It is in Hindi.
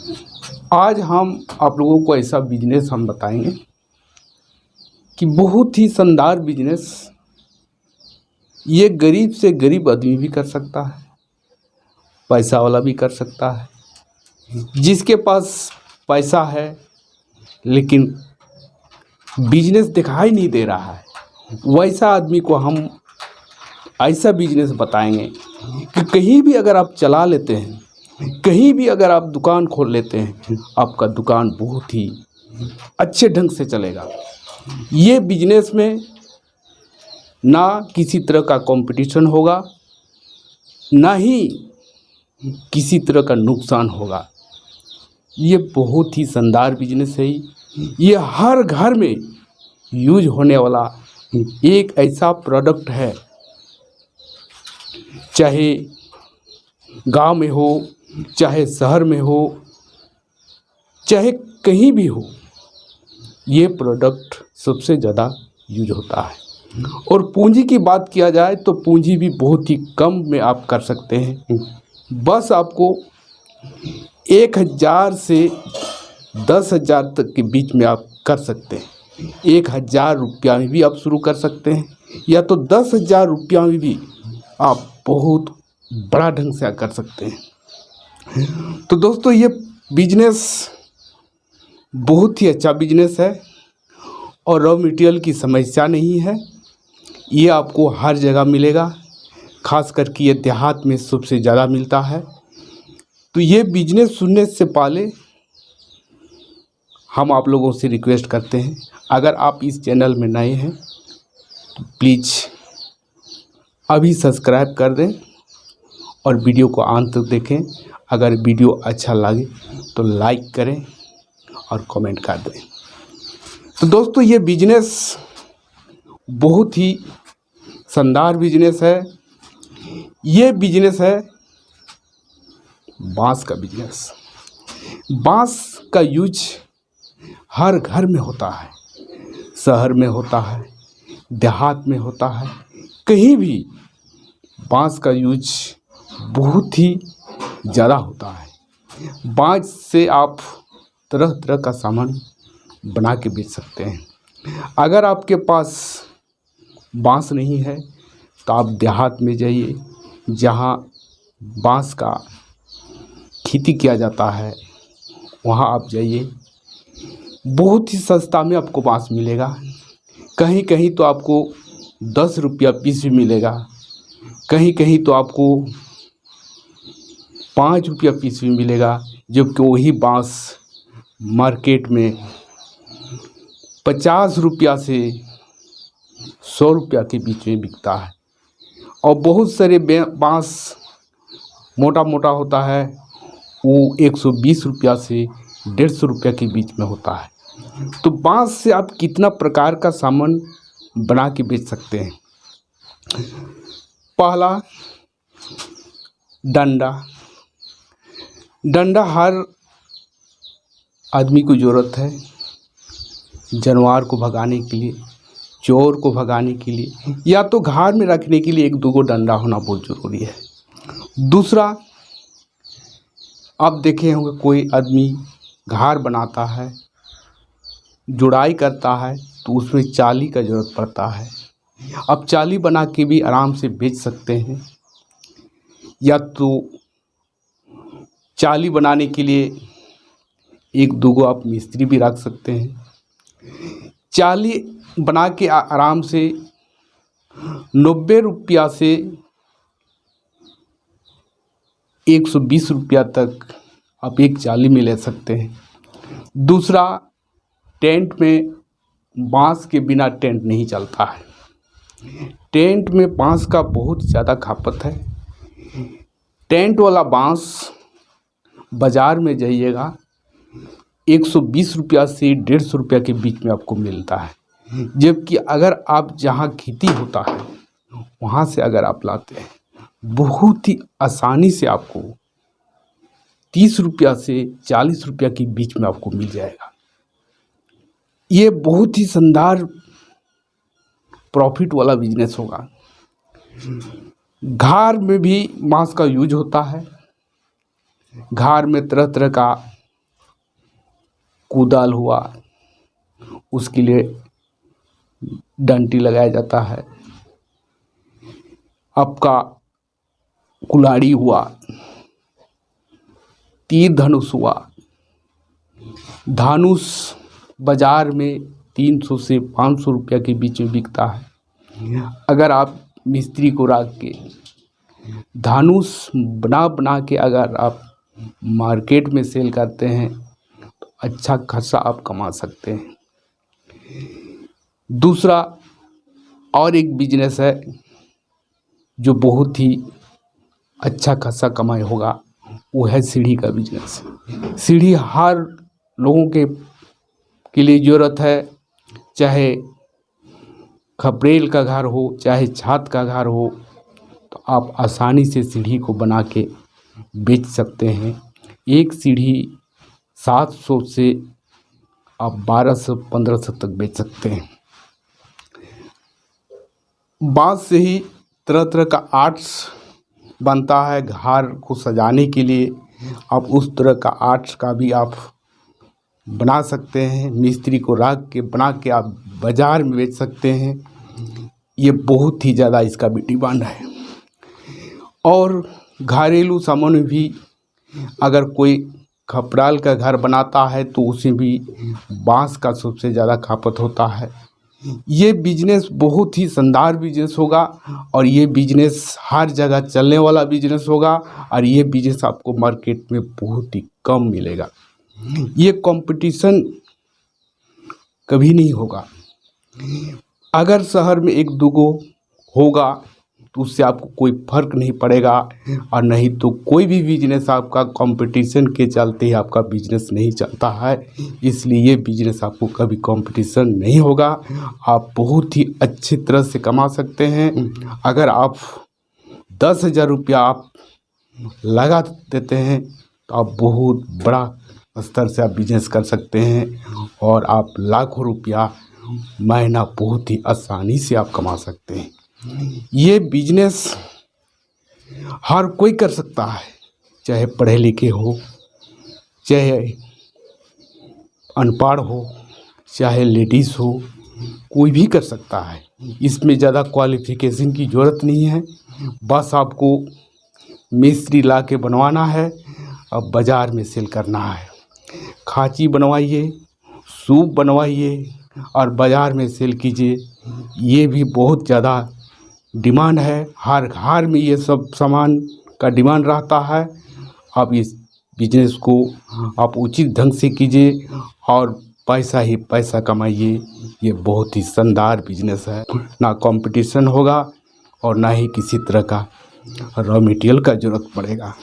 आज हम आप लोगों को ऐसा बिजनेस हम बताएंगे कि बहुत ही शानदार बिजनेस, ये गरीब से गरीब आदमी भी कर सकता है, पैसा वाला भी कर सकता है। जिसके पास पैसा है लेकिन बिजनेस दिखाई नहीं दे रहा है, वैसा आदमी को हम ऐसा बिजनेस बताएंगे कि कहीं भी अगर आप चला लेते हैं, कहीं भी अगर आप दुकान खोल लेते हैं, आपका दुकान बहुत ही अच्छे ढंग से चलेगा। ये बिजनेस में ना किसी तरह का कंपटीशन होगा, ना ही किसी तरह का नुकसान होगा। ये बहुत ही शानदार बिजनेस है। ये हर घर में यूज होने वाला एक ऐसा प्रोडक्ट है, चाहे गांव में हो, चाहे शहर में हो, चाहे कहीं भी हो, ये प्रोडक्ट सबसे ज़्यादा यूज होता है। और पूंजी की बात किया जाए तो पूंजी भी बहुत ही कम में आप कर सकते हैं। बस आपको 1000 से 10,000 तक के बीच में आप कर सकते हैं। 1000 रुपया में भी आप शुरू कर सकते हैं, या तो 10,000 रुपया में भी आप बहुत बड़ा ढंग से कर सकते हैं। तो दोस्तों, ये बिजनेस बहुत ही अच्छा बिजनेस है और रॉ मटेरियल की समस्या नहीं है। ये आपको हर जगह मिलेगा, खास करके ये देहात में सबसे ज़्यादा मिलता है। तो ये बिजनेस सुनने से पहले हम आप लोगों से रिक्वेस्ट करते हैं, अगर आप इस चैनल में नए हैं तो प्लीज़ अभी सब्सक्राइब कर दें और वीडियो को अंत तक देखें। अगर वीडियो अच्छा लगे तो लाइक करें और कमेंट कर दें। तो दोस्तों, ये बिजनेस बहुत ही शानदार बिजनेस है। ये बिजनेस है बांस का बिजनेस। बांस का यूज हर घर में होता है, शहर में होता है, देहात में होता है, कहीं भी बांस का यूज बहुत ही ज़्यादा होता है। बांस से आप तरह तरह का सामान बना के बेच सकते हैं। अगर आपके पास बांस नहीं है तो आप देहात में जाइए, जहाँ बांस का खेती किया जाता है, वहाँ आप जाइए। बहुत ही सस्ता में आपको बांस मिलेगा। कहीं कहीं तो आपको 10 रुपया पीस भी मिलेगा, कहीं कहीं तो आपको 5 रुपया पीस भी मिलेगा, जबकि वही बांस मार्केट में 50 रुपया से 100 रुपया के बीच में बिकता है। और बहुत सारे बांस मोटा मोटा होता है, वो 120 रुपया से 150 रुपया के बीच में होता है। तो बांस से आप कितना प्रकार का सामान बना के बेच सकते हैं। पहला, डंडा। डंडा हर आदमी को ज़रूरत है, जानवर को भगाने के लिए, चोर को भगाने के लिए, या तो घर में रखने के लिए 1-2 डंडा होना बहुत ज़रूरी है। दूसरा, आप देखे होंगे कोई आदमी घर बनाता है, जुड़ाई करता है, तो उसमें चाली का ज़रूरत पड़ता है। अब चाली बना के भी आराम से बेच सकते हैं, या तो चाली बनाने के लिए 1-2 आप मिस्त्री भी रख सकते हैं। चाली बना के आराम से 90 रुपया से 120 रुपया तक आप एक चाली में ले सकते हैं। दूसरा, टेंट में बांस के बिना टेंट नहीं चलता है। टेंट में बांस का बहुत ज़्यादा खपत है। टेंट वाला बांस बाज़ार में जाइएगा 120 रुपया से 150 रुपया के बीच में आपको मिलता है, जबकि अगर आप जहाँ खेती होता है वहाँ से अगर आप लाते हैं, बहुत ही आसानी से आपको 30 रुपया से 40 रुपया के बीच में आपको मिल जाएगा। ये बहुत ही शानदार प्रॉफिट वाला बिजनेस होगा। घर में भी बांस का यूज होता है। घर में तरह तरह का कुदाल हुआ, उसके लिए डंटी लगाया जाता है। आपका कुल्हाड़ी हुआ, तीर धनुष हुआ। धनुष बाजार में 300 से 500 रुपया के बीच में बिकता है। अगर आप मिस्त्री को रख के धनुष बना के अगर आप मार्केट में सेल करते हैं तो अच्छा खासा आप कमा सकते हैं। दूसरा और एक बिजनेस है जो बहुत ही अच्छा खासा कमाई होगा, वो है सीढ़ी का बिजनेस। सीढ़ी हर लोगों के लिए ज़रूरत है, चाहे खपरेल का घर हो, चाहे छत का घर हो, तो आप आसानी से सीढ़ी को बना के बेच सकते हैं। एक सीढ़ी 700 से आप 1200-1500 तक बेच सकते हैं। बांस से ही तरह तरह का आर्ट्स बनता है घर को सजाने के लिए। आप उस तरह का आर्ट्स का भी आप बना सकते हैं। मिस्त्री को रख के बना के आप बाज़ार में बेच सकते हैं। ये बहुत ही ज़्यादा इसका भी डिमांड है। और घरेलू सामान में भी अगर कोई खपराल का घर बनाता है तो उसमें भी बांस का सबसे ज़्यादा खपत होता है। ये बिजनेस बहुत ही शानदार बिजनेस होगा और ये बिजनेस हर जगह चलने वाला बिजनेस होगा और ये बिजनेस आपको मार्केट में बहुत ही कम मिलेगा। ये कंपटीशन कभी नहीं होगा। अगर शहर में एक दो गो होगा तो उससे आपको कोई फर्क नहीं पड़ेगा, और नहीं तो कोई भी बिजनेस आपका कंपटीशन के चलते ही आपका बिजनेस नहीं चलता है। इसलिए ये बिजनेस आपको कभी कंपटीशन नहीं होगा। आप बहुत ही अच्छी तरह से कमा सकते हैं। अगर आप 10,000 रुपया आप लगा देते हैं तो आप बहुत बड़ा स्तर से आप बिजनेस कर सकते हैं और आप लाखों रुपया महीना बहुत ही आसानी से आप कमा सकते हैं। ये बिजनेस हर कोई कर सकता है, चाहे पढ़े लिखे हो, चाहे अनपढ़ हो, चाहे लेडीज़ हो, कोई भी कर सकता है। इसमें ज़्यादा क्वालिफ़िकेशन की ज़रूरत नहीं है। बस आपको मिस्त्री ला के बनवाना है और बाज़ार में सेल करना है। खांची बनवाइए, सूप बनवाइए और बाज़ार में सेल कीजिए। ये भी बहुत ज़्यादा डिमांड है। हर घर में ये सब सामान का डिमांड रहता है। आप इस बिजनेस को आप उचित ढंग से कीजिए और पैसा ही पैसा कमाइए। ये बहुत ही शानदार बिजनेस है। ना कंपटीशन होगा और ना ही किसी तरह का रॉ मटेरियल का ज़रूरत पड़ेगा।